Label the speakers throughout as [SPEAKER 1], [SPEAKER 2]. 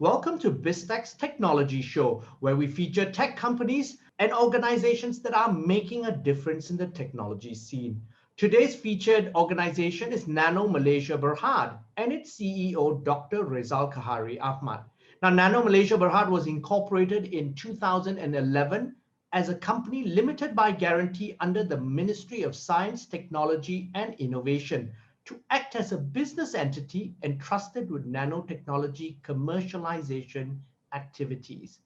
[SPEAKER 1] Welcome to BizTech's Technology Show, where we feature tech companies and organizations that are making a difference in the technology scene. Today's featured organization is NanoMalaysia Berhad and its CEO, Dr. Rezal Ahmad. Now, NanoMalaysia Berhad was incorporated in 2011 as a company limited by guarantee under the Ministry of Science, Technology and Innovation, to act as a business entity entrusted with nanotechnology commercialization activities.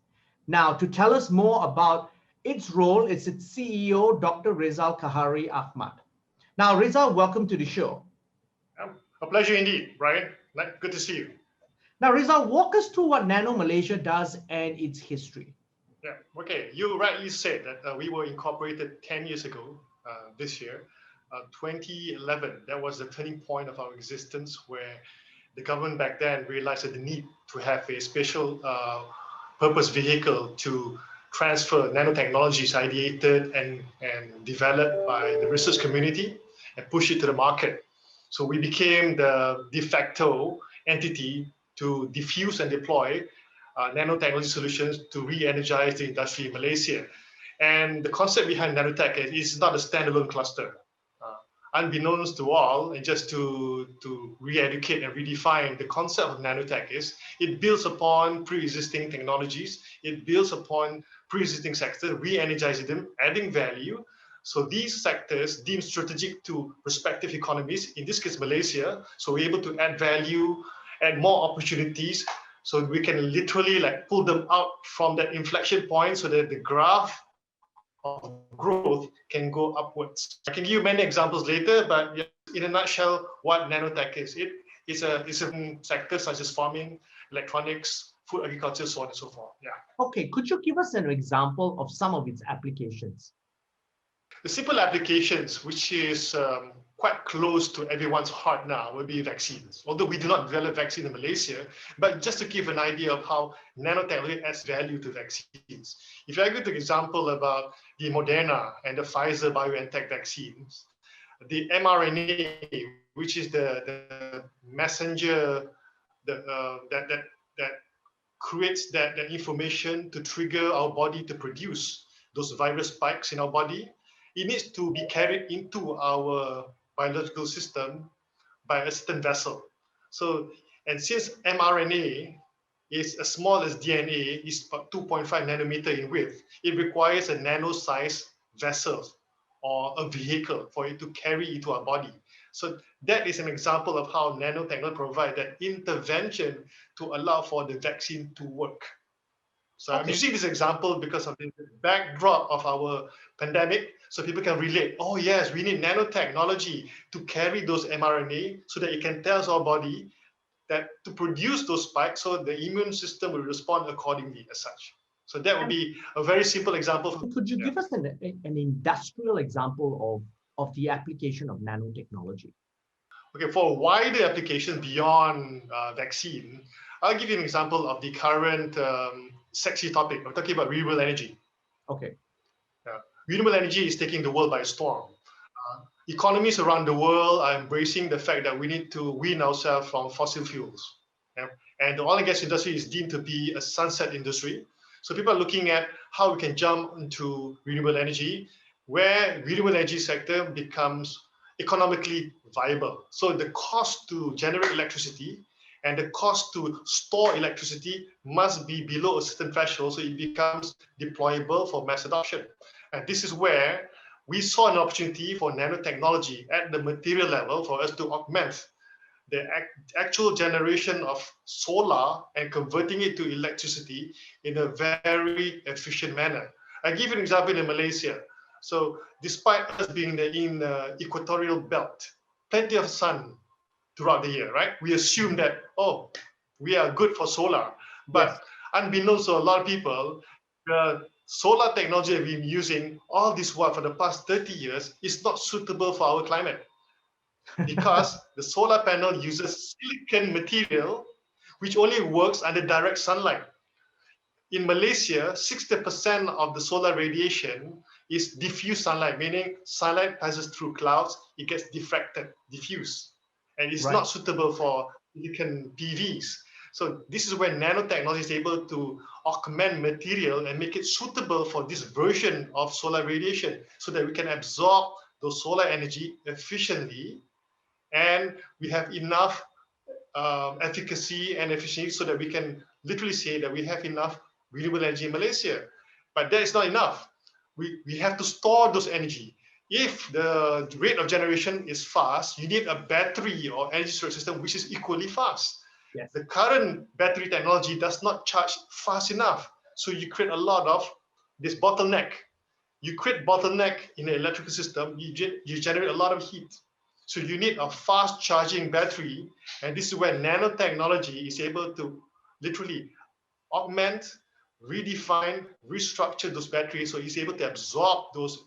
[SPEAKER 1] Now, to tell us more about its role is its CEO, Dr. Rezal Ahmad. Now, Rezal, welcome to the show.
[SPEAKER 2] A pleasure indeed, Brian. Good to see you.
[SPEAKER 1] Now, Rezal, walk us through what NanoMalaysia does and its history.
[SPEAKER 2] Yeah, okay. You rightly said that we were incorporated 10 years ago this year. 2011, that was the turning point of our existence, where the government back then realized that the need to have a special purpose vehicle to transfer nanotechnologies ideated and developed by the research community and push it to the market. So we became the de facto entity to diffuse and deploy nanotechnology solutions to re-energize the industry in Malaysia. And the concept behind nanotech is not a standalone cluster. Unbeknownst to all, and just to re-educate and redefine the concept of nanotech is, it builds upon pre-existing technologies, it builds upon pre-existing sectors, re-energizing them, adding value. So these sectors deemed strategic to respective economies, in this case Malaysia, so we're able to add value, add more opportunities, so we can literally pull them out from that inflection point so that the graph of growth can go upwards. I can give you many examples later, but in a nutshell, what nanotech is. It's a sector such as farming, electronics, food, agriculture, so on and so forth. Yeah.
[SPEAKER 1] Okay, could you give us an example of some of its applications?
[SPEAKER 2] The simple applications, which is quite close to everyone's heart now, will be vaccines. Although we do not develop vaccine in Malaysia, but just to give an idea of how nanotechnology adds value to vaccines. If I give the example about the Moderna and the Pfizer BioNTech vaccines, the mRNA, which is the messenger that creates that information to trigger our body to produce those virus spikes in our body, it needs to be carried into our biological system by a certain vessel. So, and since mRNA is as small as DNA, is about 2.5 nanometer in width, it requires a nano-sized vessel or a vehicle for it to carry into our body. So that is an example of how nanotechnology provides that intervention to allow for the vaccine to work. So I'm using this example because of the backdrop of our pandemic, so people can relate. Oh yes, we need nanotechnology to carry those mRNA so that it can tell our body that to produce those spikes, so the immune system will respond accordingly as such. So that would be a very simple example.
[SPEAKER 1] Could you give us an industrial example of the application of nanotechnology?
[SPEAKER 2] Okay, for wider applications beyond vaccine, I'll give you an example of the current sexy topic. I'm talking about renewable energy.
[SPEAKER 1] Okay.
[SPEAKER 2] Renewable energy is taking the world by storm. Economies around the world are embracing the fact that we need to wean ourselves from fossil fuels. And the oil and gas industry is deemed to be a sunset industry. So people are looking at how we can jump into renewable energy, where renewable energy sector becomes economically viable. So the cost to generate electricity and the cost to store electricity must be below a certain threshold, so it becomes deployable for mass adoption. And this is where we saw an opportunity for nanotechnology at the material level for us to augment the actual generation of solar and converting it to electricity in a very efficient manner. I'll give you an example in Malaysia. So despite us being in the equatorial belt, plenty of sun throughout the year, right? We assume that, oh, we are good for solar. But unbeknownst to a lot of people, the solar technology that we've been using all this while for the past 30 years is not suitable for our climate, because the solar panel uses silicon material, which only works under direct sunlight. In Malaysia, 60% of the solar radiation is diffuse sunlight, meaning sunlight passes through clouds, it gets diffracted, diffused, and it's not suitable for silicon PVs. So this is when nanotechnology is able to augment material and make it suitable for this version of solar radiation so that we can absorb those solar energy efficiently, and we have enough efficacy and efficiency so that we can literally say that we have enough renewable energy in Malaysia. But that is not enough. We have to store those energy. If the rate of generation is fast, you need a battery or energy storage system which is equally fast.
[SPEAKER 1] Yes.
[SPEAKER 2] The current battery technology does not charge fast enough. So you create a lot of this bottleneck. You create bottleneck in the electrical system, you generate a lot of heat. So you need a fast charging battery. And this is where nanotechnology is able to literally augment, redefine, restructure those batteries so it's able to absorb those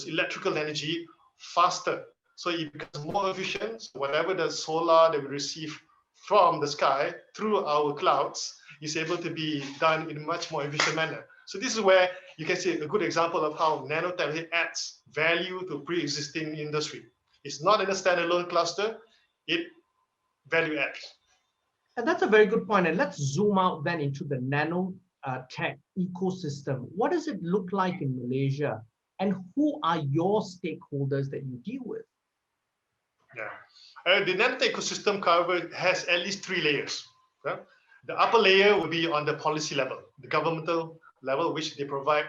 [SPEAKER 2] electrical energy faster. So it becomes more efficient. So whatever the solar that we receive from the sky through our clouds is able to be done in a much more efficient manner. So this is where you can see a good example of how nanotechnology adds value to pre-existing industry. It's not in a standalone cluster, it value adds.
[SPEAKER 1] And that's a very good point. And let's zoom out then into the nano tech ecosystem. What does it look like in Malaysia? And who are your stakeholders that you deal with?
[SPEAKER 2] Yeah, the nanotech ecosystem has at least 3 layers. Yeah? The upper layer will be on the policy level, the governmental level, which they provide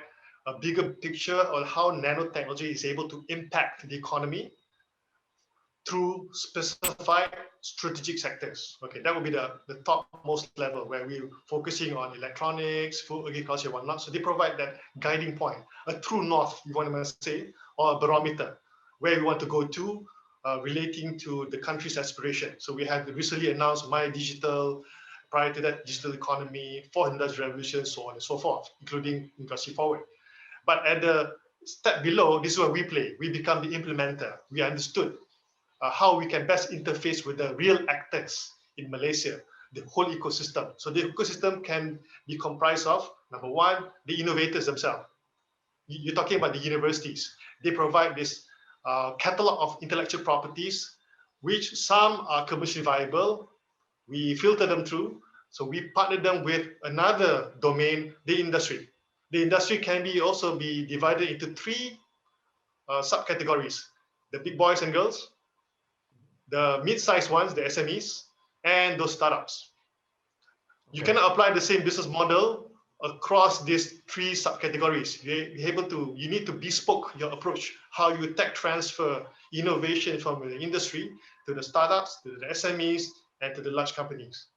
[SPEAKER 2] a bigger picture on how nanotechnology is able to impact the economy through specified strategic sectors. Okay, that would be the topmost level where we're focusing on electronics, food, agriculture, and whatnot. So they provide that guiding point, a true north, you want to say, or a barometer, where we want to go to, relating to the country's aspiration. So we have recently announced My Digital, prior to that, digital economy, 4th industrial revolution, so on and so forth, including industry forward. But at the step below, this is where we play. We become the implementer. We understood how we can best interface with the real actors in Malaysia, the whole ecosystem. So the ecosystem can be comprised of, number one, the innovators themselves. You're talking about the universities. They provide this catalog of intellectual properties, which some are commercially viable. We filter them through. So we partner them with another domain, the industry. The industry can also be divided into 3 subcategories: the big boys and girls, the mid-sized ones, the SMEs, and those startups. Okay. You cannot apply the same business model across these 3 subcategories. You need to bespoke your approach, how you tech transfer innovation from the industry to the startups, to the SMEs, and to the large companies.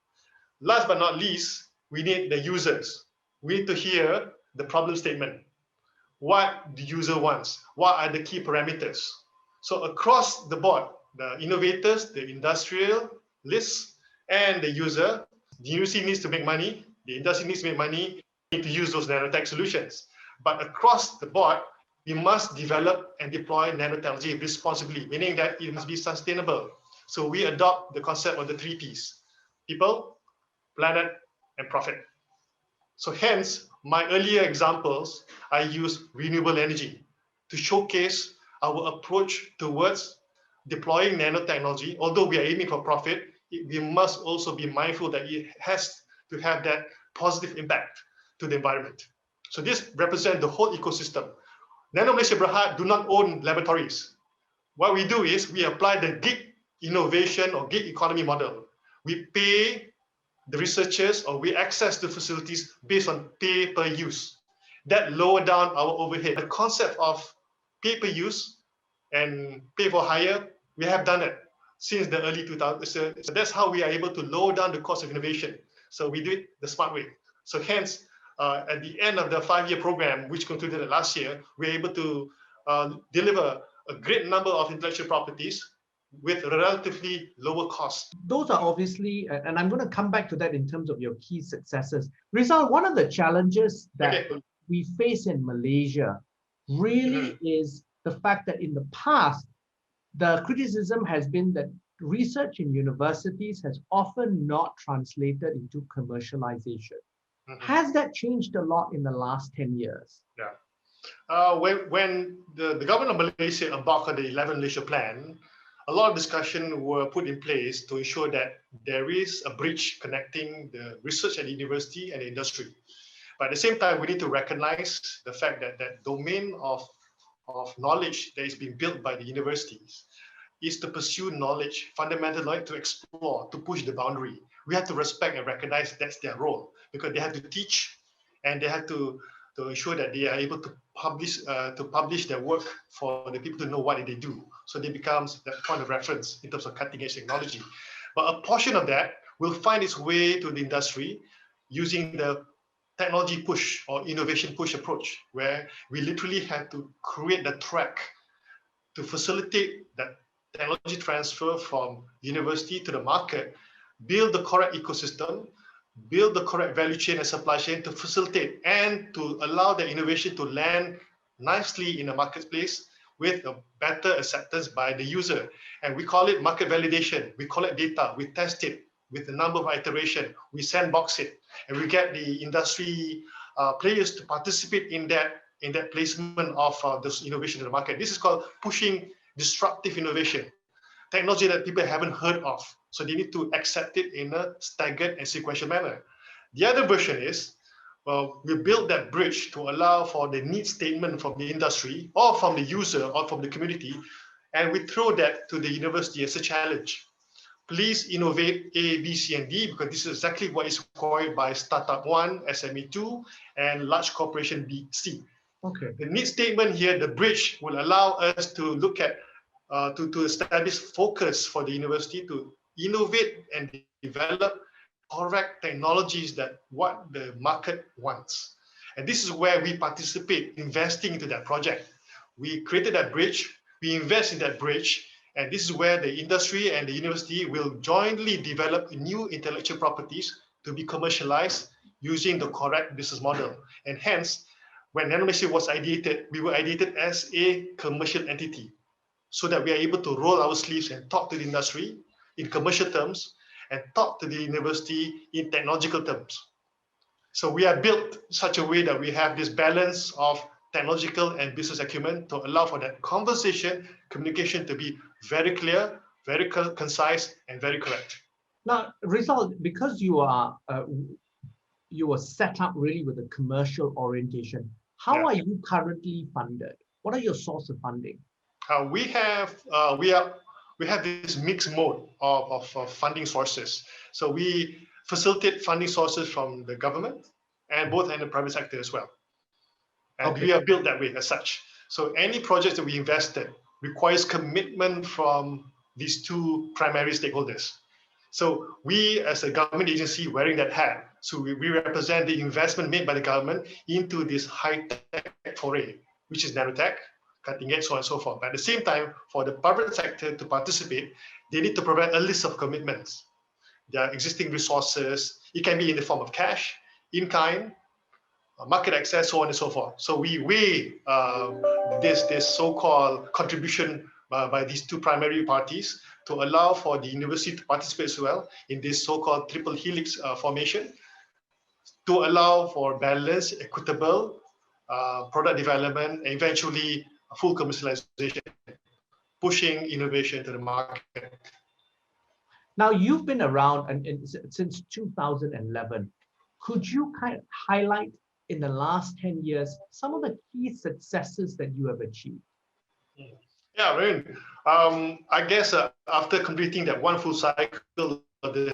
[SPEAKER 2] Last but not least, we need the users. We need to hear the problem statement. What the user wants? What are the key parameters? So across the board, the innovators, the industrialists, and the user, the university needs to make money, the industry needs to make money, we need to use those nanotech solutions. But across the board, we must develop and deploy nanotechnology responsibly, meaning that it must be sustainable. So we adopt the concept of the 3 Ps: people, planet, and profit. So hence, my earlier examples, I use renewable energy to showcase our approach towards deploying nanotechnology. Although we are aiming for profit, we must also be mindful that it has to have that positive impact to the environment. So this represents the whole ecosystem. NanoMalaysia Berhad do not own laboratories. What we do is we apply the gig innovation or gig economy model. We pay the researchers, or we access the facilities based on pay per use. That lower down our overhead. The concept of pay per use and pay for hire, we have done it since the early 2000s. So that's how we are able to lower down the cost of innovation. So we do it the smart way. So hence, at the end of the 5-year program, which concluded last year, we're able to deliver a great number of intellectual properties with relatively lower costs.
[SPEAKER 1] Those are obviously, and I'm going to come back to that in terms of your key successes. Rezal, one of the challenges that we face in Malaysia really is the fact that in the past, the criticism has been that research in universities has often not translated into commercialization. Has that changed a lot in the last 10 years?
[SPEAKER 2] Yeah. When the government of Malaysia embarked on the 11 Malaysia plan, a lot of discussion were put in place to ensure that there is a bridge connecting the research at the university and the industry. But at the same time, we need to recognize the fact that that domain of knowledge that is being built by the universities is to pursue knowledge, fundamental knowledge, to explore, to push the boundary. We have to respect and recognize that's their role, because they have to teach and they have to ensure that they are able to publish their work for the people to know what they do. So they becomes that point of reference in terms of cutting edge technology. But a portion of that will find its way to the industry using the technology push or innovation push approach, where we literally have to create the track to facilitate that technology transfer from university to the market, build the correct ecosystem, build the correct value chain and supply chain to facilitate and to allow the innovation to land nicely in the marketplace with a better acceptance by the user. And we call it market validation. We collect data, we test it with a number of iteration, we sandbox it, and we get the industry players to participate in that placement of this innovation in the market. This is called pushing disruptive innovation, technology that people haven't heard of. So they need to accept it in a staggered and sequential manner. The other version is, well, we build that bridge to allow for the need statement from the industry or from the user or from the community, and we throw that to the university as a challenge. Please innovate A, B, C, and D, because this is exactly what is required by Startup 1, SME 2, and large corporation B, C.
[SPEAKER 1] Okay.
[SPEAKER 2] The need statement here, the bridge, will allow us to look at, to establish focus for the university to innovate and develop correct technologies that what the market wants. And this is where we participate, investing into that project. We created that bridge, we invest in that bridge, and this is where the industry and the university will jointly develop new intellectual properties to be commercialized using the correct business model. And hence, when NanoMalaysia was ideated, we were ideated as a commercial entity, so that we are able to roll our sleeves and talk to the industry in commercial terms and talk to the university in technological terms. So we are built such a way that we have this balance of technological and business acumen to allow for that conversation, communication to be very clear, very concise, and very correct.
[SPEAKER 1] Now, Rezal, because you were set up really with a commercial orientation, how are you currently funded? What are your source of funding?
[SPEAKER 2] We have this mixed mode of funding sources. So we facilitate funding sources from the government and both in the private sector as well. And we are built that way as such. So any project that we invested requires commitment from these two primary stakeholders. So we, as a government agency, wearing that hat, so we represent the investment made by the government into this high-tech foray, which is nanotech, cutting edge, so on and so forth. But at the same time, for the private sector to participate, they need to provide a list of commitments. Their existing resources, it can be in the form of cash, in kind, market access, so on and so forth. So we weigh this so-called contribution by these two primary parties to allow for the university to participate as well in this so-called triple helix formation, to allow for balanced, equitable product development, and eventually full commercialization, pushing innovation to the market.
[SPEAKER 1] Now, you've been around since 2011. Could you kind of highlight in the last 10 years some of the key successes that you have achieved?
[SPEAKER 2] Yeah, I mean, I guess after completing that one full cycle of the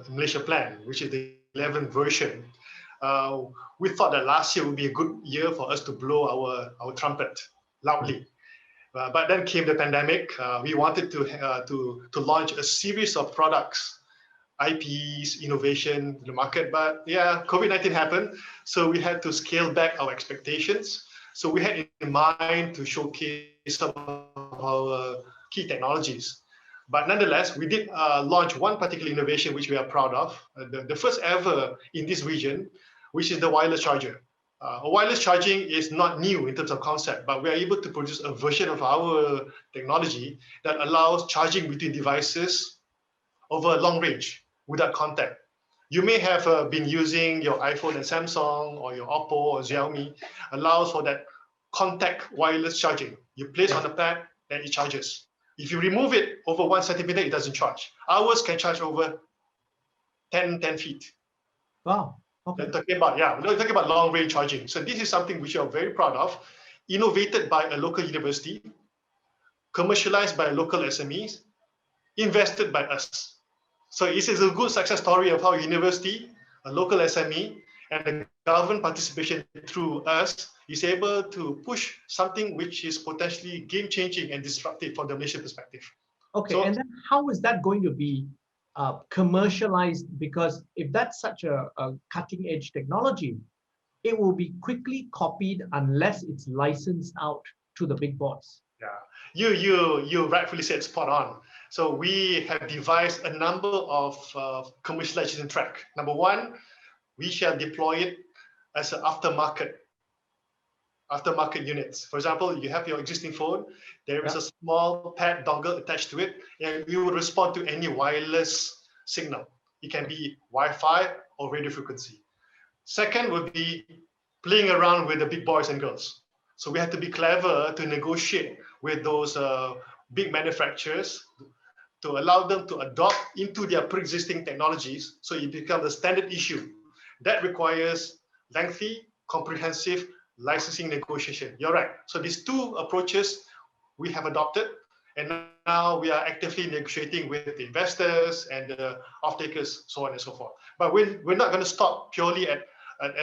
[SPEAKER 2] Malaysia plan, which is the 11th version, we thought that last year would be a good year for us to blow our trumpet loudly. But then came the pandemic. We wanted to launch a series of products, IPs, innovation to the market. But yeah, COVID-19 happened. So we had to scale back our expectations. So we had in mind to showcase some of our key technologies. But nonetheless, we did launch one particular innovation which we are proud of, the first ever in this region, which is the wireless charger. Wireless charging is not new in terms of concept, but we are able to produce a version of our technology that allows charging between devices over a long range without contact. You may have been using your iPhone and Samsung or your Oppo or Xiaomi, allows for that contact wireless charging. You place on the pad and it charges. If you remove it over 1 centimeter, it doesn't charge. Ours can charge over 10 feet.
[SPEAKER 1] Wow. Okay.
[SPEAKER 2] We're talking about long range charging. So this is something which we are very proud of, innovated by a local university, commercialized by local SMEs, invested by us. So this is a good success story of how a university, a local SME, and the government participation through us is able to push something which is potentially game-changing and disruptive from the Malaysian perspective.
[SPEAKER 1] Okay,
[SPEAKER 2] So,
[SPEAKER 1] and then how is that going to be commercialized? Because if that's such a cutting-edge technology, it will be quickly copied unless it's licensed out to the big boys.
[SPEAKER 2] yeah, you rightfully said spot on. So we have devised a number of commercialization track. Number one, we shall deploy it as an aftermarket units. For example, you have your existing phone, there is a small pad dongle attached to it, and we will respond to any wireless signal. It can be Wi-Fi or radio frequency. Second would be playing around with the big boys and girls. So we have to be clever to negotiate with those big manufacturers to allow them to adopt into their pre-existing technologies, so it becomes a standard issue. That requires lengthy, comprehensive licensing negotiation. You're right. So these two approaches we have adopted, and now we are actively negotiating with the investors and the off-takers, so on and so forth. But we're not going to stop purely at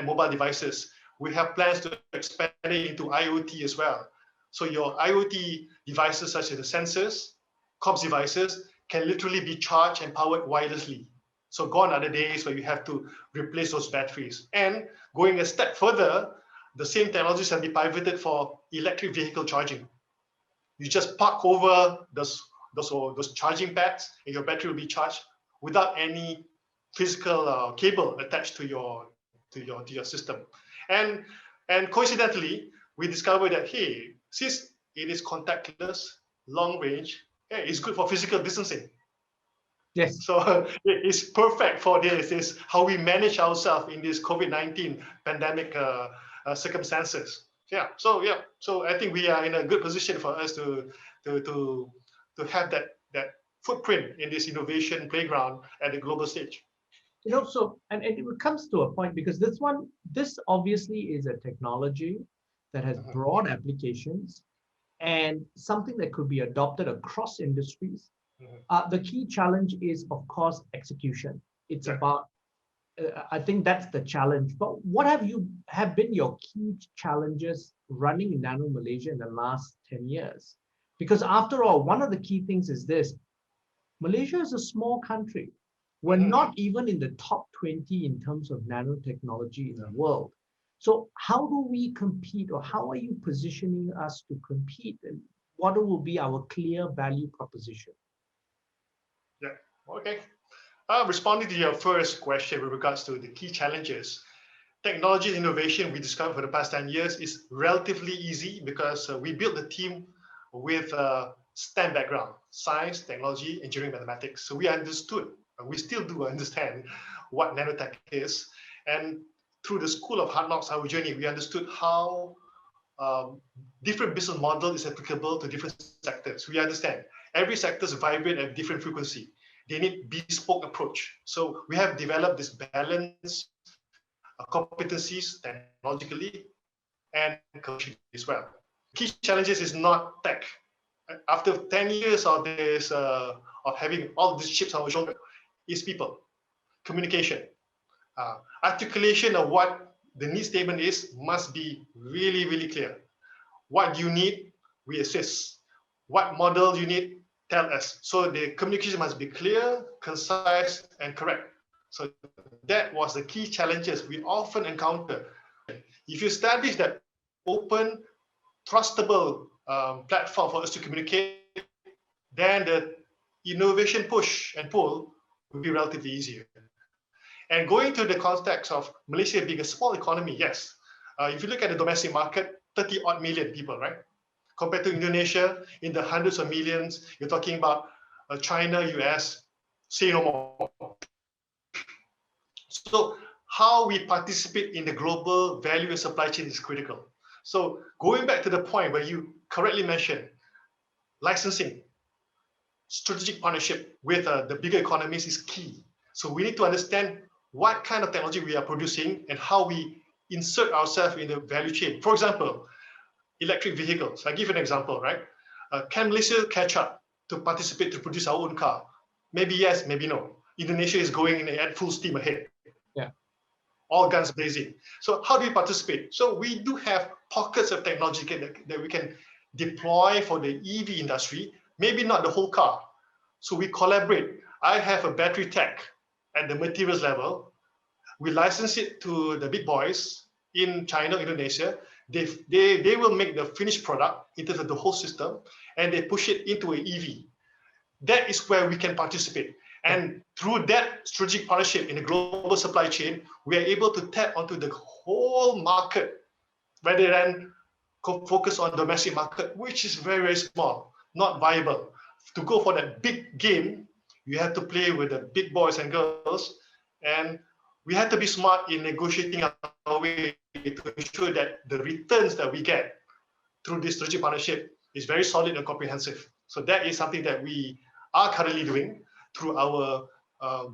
[SPEAKER 2] mobile devices. We have plans to expand it into IoT as well. So your IoT devices, such as the sensors, COBS devices, can literally be charged and powered wirelessly. So gone are the days where you have to replace those batteries. And going a step further, the same technologies can be pivoted for electric vehicle charging. You just park over those charging pads, and your battery will be charged without any physical cable attached to your system. And coincidentally, we discovered that, hey, since it is contactless, long range, hey, it's good for physical distancing.
[SPEAKER 1] Yes.
[SPEAKER 2] So it's perfect for this. Is how we manage ourselves in this COVID-19 pandemic circumstances. So I think we are in a good position for us to have that footprint in this innovation playground at the global stage.
[SPEAKER 1] You know, so and it comes to a point, because this obviously is a technology that has broad applications and something that could be adopted across industries. The key challenge is, of course, execution. It's about, I think that's the challenge. But what have been your key challenges running NanoMalaysia in the last 10 years? Because after all, one of the key things is this: Malaysia is a small country. We're not even in the top 20 in terms of nanotechnology in the world. So how do we compete, or how are you positioning us to compete, and what will be our clear value proposition?
[SPEAKER 2] Yeah, okay. Responding to your first question with regards to the key challenges, technology innovation we discovered for the past 10 years is relatively easy because we built the team with STEM background: science, technology, engineering, mathematics. So we understood, and we still do understand, what nanotech is. And through the School of Hard Knocks, our journey, we understood how different business model is applicable to different sectors. We understand every sector is vibrant at different frequency. They need bespoke approach. So we have developed this balance competencies technologically and commercially as well. Key challenges is not tech. After 10 years of this, of having all these chips on our shoulder, is people, communication, articulation of what the need statement is must be really, really clear. What you need, we assist. What model you need, tell us. So the communication must be clear, concise, and correct. So that was the key challenges we often encounter. If you establish that open, trustable platform for us to communicate, then the innovation push and pull will be relatively easier. And going to the context of Malaysia being a small economy, yes. If you look at the domestic market, 30 odd million people, right? Compared to Indonesia, in the hundreds of millions, you're talking about China, US, say no more. So how we participate in the global value and supply chain is critical. So going back to the point where you correctly mentioned licensing, strategic partnership with the bigger economies is key. So we need to understand what kind of technology we are producing and how we insert ourselves in the value chain. For example, electric vehicles. I give an example, right? Can Malaysia catch up to participate to produce our own car? Maybe yes, maybe no. Indonesia is going at full steam ahead.
[SPEAKER 1] Yeah.
[SPEAKER 2] All guns blazing. So how do we participate? So we do have pockets of technology that we can deploy for the EV industry, maybe not the whole car. So we collaborate. I have a battery tech at the materials level. We license it to the big boys in China, Indonesia. They will make the finished product in terms of the whole system, and they push it into an EV. That is where we can participate. And through that strategic partnership in the global supply chain, we are able to tap onto the whole market rather than focus on domestic market, which is very, very small, not viable. To go for that big game, you have to play with the big boys and girls, and we have to be smart in negotiating our way to ensure that the returns that we get through this strategic partnership is very solid and comprehensive. So that is something that we are currently doing through our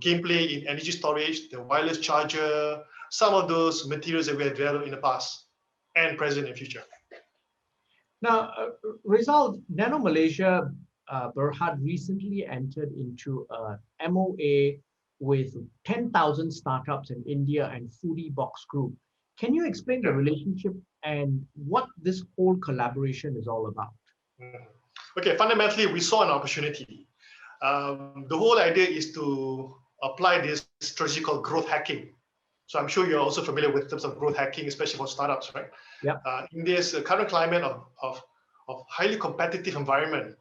[SPEAKER 2] gameplay in energy storage, the wireless charger, some of those materials that we have developed in the past and present and future.
[SPEAKER 1] Now, Rezal, NanoMalaysia Berhad recently entered into a MOA with 10,000 startups in India and Foodie Box Group. Can you explain the relationship and what this whole collaboration is all about?
[SPEAKER 2] Okay, fundamentally, we saw an opportunity. The whole idea is to apply this strategy called growth hacking. So I'm sure you're also familiar with terms of growth hacking, especially for startups, right?
[SPEAKER 1] Yeah.
[SPEAKER 2] In this current climate of highly competitive environment,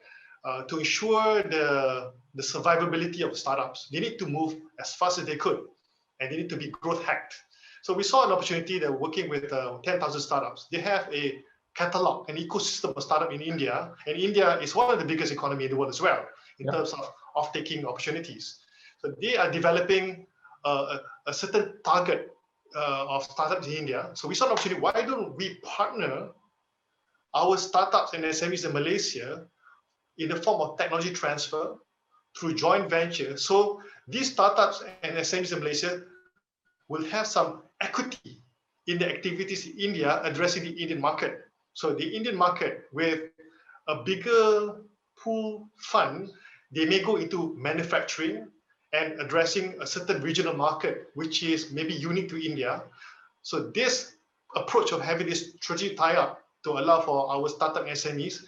[SPEAKER 2] to ensure the survivability of startups, they need to move as fast as they could, and they need to be growth hacked. So we saw an opportunity that working with 10,000 startups, they have a catalog, an ecosystem of startup in India, and India is one of the biggest economy in the world as well, in terms of taking opportunities. So they are developing a certain target of startups in India. So we saw an opportunity, why don't we partner our startups and SMEs in Malaysia in the form of technology transfer through joint venture. So these startups and SMEs in Malaysia will have some equity in the activities in India addressing the Indian market. So the Indian market with a bigger pool fund, they may go into manufacturing and addressing a certain regional market, which is maybe unique to India. So this approach of having this strategic tie-up to allow for our startup SMEs,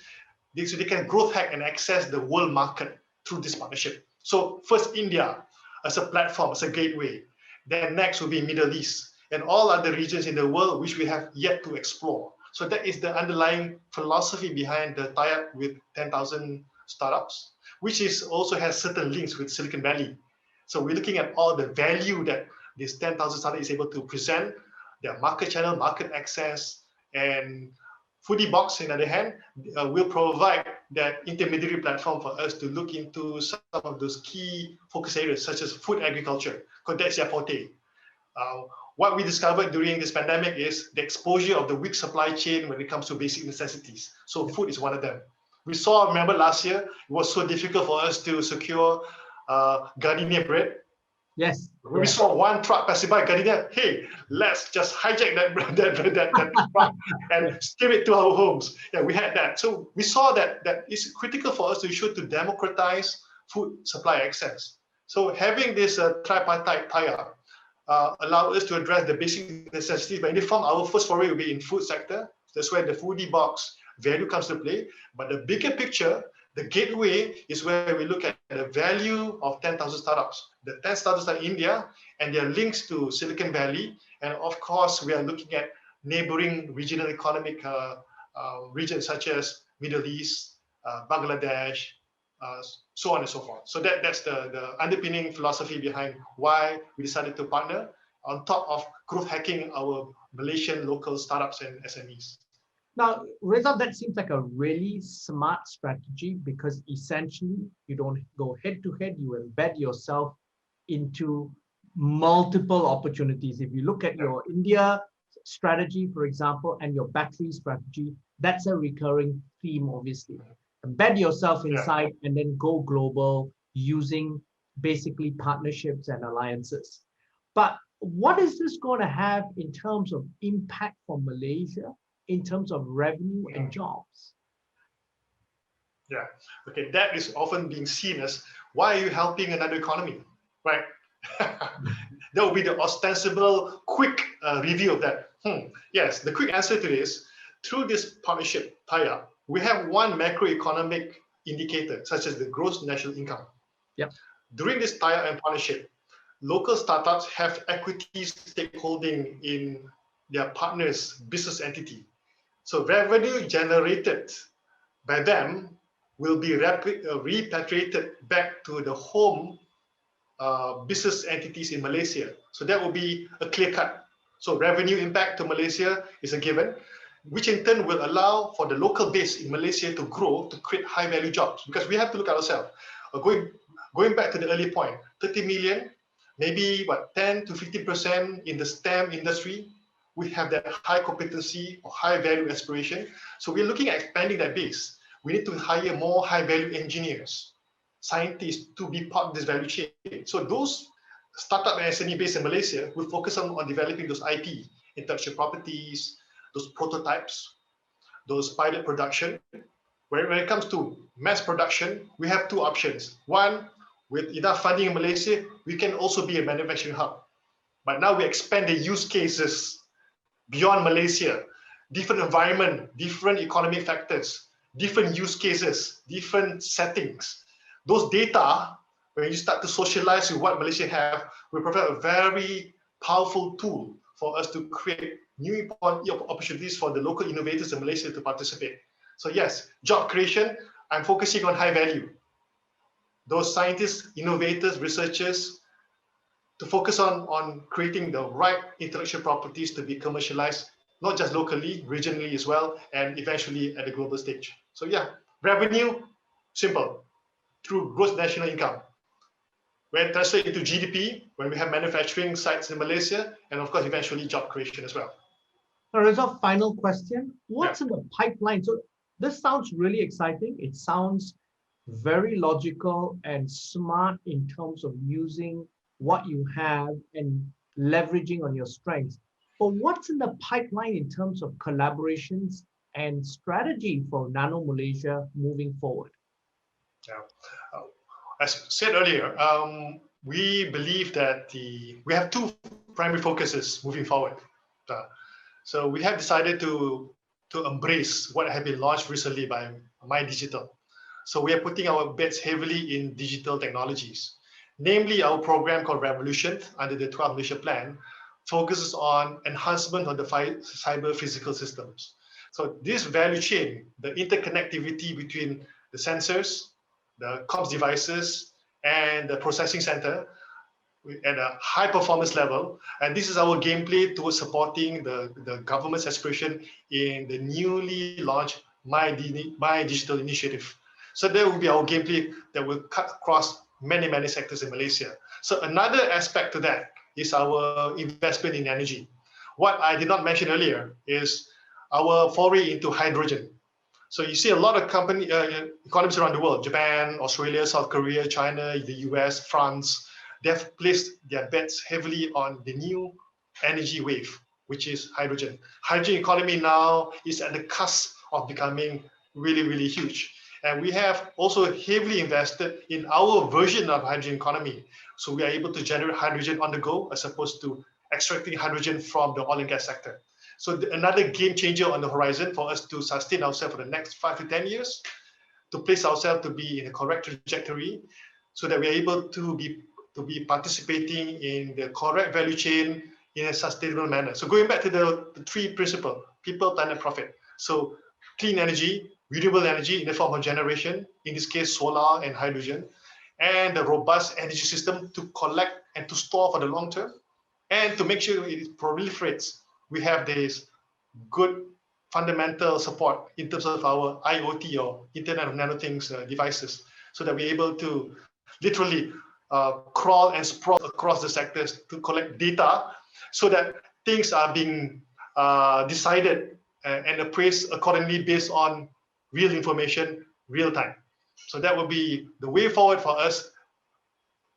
[SPEAKER 2] so they can growth hack and access the world market through this partnership. So first India as a platform, as a gateway. Then next will be Middle East and all other regions in the world which we have yet to explore. So that is the underlying philosophy behind the tie-up with 10,000 startups, which is also has certain links with Silicon Valley. So we're looking at all the value that this 10,000 startup is able to present, their market channel, market access, and Foodie Box, on the other hand, will provide that intermediary platform for us to look into some of those key focus areas, such as food agriculture, because that's their forte. What we discovered during this pandemic is the exposure of the weak supply chain when it comes to basic necessities. So food is one of them. We saw, remember last year, it was so difficult for us to secure gardenia bread.
[SPEAKER 1] Yes.
[SPEAKER 2] We saw one truck passing by gardenia. Hey, let's just hijack that truck and steer it to our homes. Yeah, we had that. So we saw that it's critical for us to ensure to democratize food supply access. So having this tripartite tie-up allow us to address the basic necessities. But in the form, our first foray will be in food sector. That's where the Foodie Box value comes to play. But the bigger picture, the gateway is where we look at the value of 10,000 startups. The 10 startups are in India and their links to Silicon Valley. And of course, we are looking at neighboring regional economic regions such as Middle East, Bangladesh, so on and so forth. So that's the underpinning philosophy behind why we decided to partner on top of growth hacking our Malaysian local startups and SMEs.
[SPEAKER 1] Now, Rezal, that seems like a really smart strategy because essentially you don't go head to head, you embed yourself into multiple opportunities. If you look at your India strategy, for example, and your battery strategy, that's a recurring theme, obviously. embed yourself
[SPEAKER 2] Yeah.
[SPEAKER 1] inside, and then go global using basically partnerships and alliances. But what is this going to have in terms of impact for Malaysia, in terms of revenue and jobs?
[SPEAKER 2] Yeah. Okay. That is often being seen as, why are you helping another economy? Right. That would be the ostensible quick review of that. Yes, the quick answer to this, through this partnership tie-up, we have one macroeconomic indicator, such as the gross national income.
[SPEAKER 1] Yep.
[SPEAKER 2] During this tie-up and partnership, local startups have equity stakeholding in their partners' business entity. So revenue generated by them will be repatriated back to the home business entities in Malaysia. So that will be a clear cut. So revenue impact to Malaysia is a given, which in turn will allow for the local base in Malaysia to grow, to create high value jobs. Because we have to look at ourselves. Going back to the early point, 30 million, maybe what, 10 to 15% in the STEM industry, we have that high competency or high value aspiration. So we're looking at expanding that base. We need to hire more high value engineers, scientists to be part of this value chain. So those startup and SME based in Malaysia will focus on developing those IP, intellectual properties, those prototypes, those pilot production. When it comes to mass production, we have two options. One, with enough funding in Malaysia, we can also be a manufacturing hub. But now we expand the use cases beyond Malaysia, different environment, different economic factors, different use cases, different settings. Those data, when you start to socialize with what Malaysia have, will provide a very powerful tool for us to create new opportunities for the local innovators in Malaysia to participate. So yes, job creation, I'm focusing on high value. Those scientists, innovators, researchers, to focus on creating the right intellectual properties to be commercialized, not just locally, regionally as well, and eventually at the global stage. So yeah, revenue, simple, through gross national income. When translated into GDP, when we have manufacturing sites in Malaysia, and of course, eventually job creation as well.
[SPEAKER 1] Now, Rezal, final question. What's in the pipeline? So this sounds really exciting. It sounds very logical and smart in terms of using what you have and leveraging on your strengths. But what's in the pipeline in terms of collaborations and strategy for NanoMalaysia moving forward?
[SPEAKER 2] Yeah. As said earlier, we believe that we have two primary focuses moving forward. So we have decided to embrace what has been launched recently by MyDigital. So we are putting our bets heavily in digital technologies. Namely, our program called Revolution under the 12 Malaysia Plan focuses on enhancement of the cyber physical systems. So this value chain, the interconnectivity between the sensors, the comms devices, and the processing center at a high performance level. And this is our gameplay towards supporting the government's aspiration in the newly launched MyDigital initiative. So that will be our gameplay that will cut across many, many sectors in Malaysia. So another aspect to that is our investment in energy. What I did not mention earlier is our foray into hydrogen. So you see a lot of economies around the world, Japan, Australia, South Korea, China, the US, France, they've placed their bets heavily on the new energy wave, which is hydrogen. Hydrogen economy now is at the cusp of becoming really, really huge. And we have also heavily invested in our version of hydrogen economy. So we are able to generate hydrogen on the go as opposed to extracting hydrogen from the oil and gas sector. So another game changer on the horizon for us to sustain ourselves for the next 5 to 10 years, to place ourselves to be in a correct trajectory so that we're able to be participating in the correct value chain in a sustainable manner. So going back to the three principles, people, planet, profit. So clean energy, renewable energy in the form of generation, in this case, solar and hydrogen, and a robust energy system to collect and to store for the long term, and to make sure it proliferates. We have this good fundamental support in terms of our IoT or Internet of Nano Things devices, so that we're able to literally crawl and sprawl across the sectors to collect data so that things are being decided and appraised accordingly based on real information real time. So that will be the way forward for us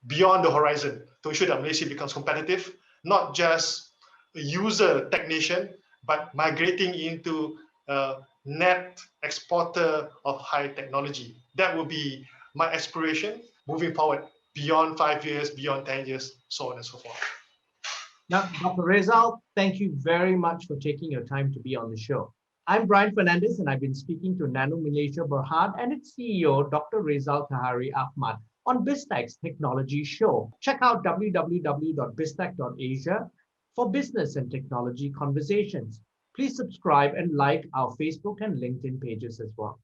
[SPEAKER 2] beyond the horizon to ensure that Malaysia becomes competitive, not just a user technician, but migrating into a net exporter of high technology. That will be my aspiration moving forward beyond 5 years, beyond 10 years, so on and so forth.
[SPEAKER 1] Now, Dr. Rezal, thank you very much for taking your time to be on the show. I'm Brian Fernandez, and I've been speaking to NanoMalaysia Berhad and its CEO, Dr. Rezal Khairi Ahmad, on BizTech's Technology Show. Check out www.biztech.asia for business and technology conversations. Please subscribe and like our Facebook and LinkedIn pages as well.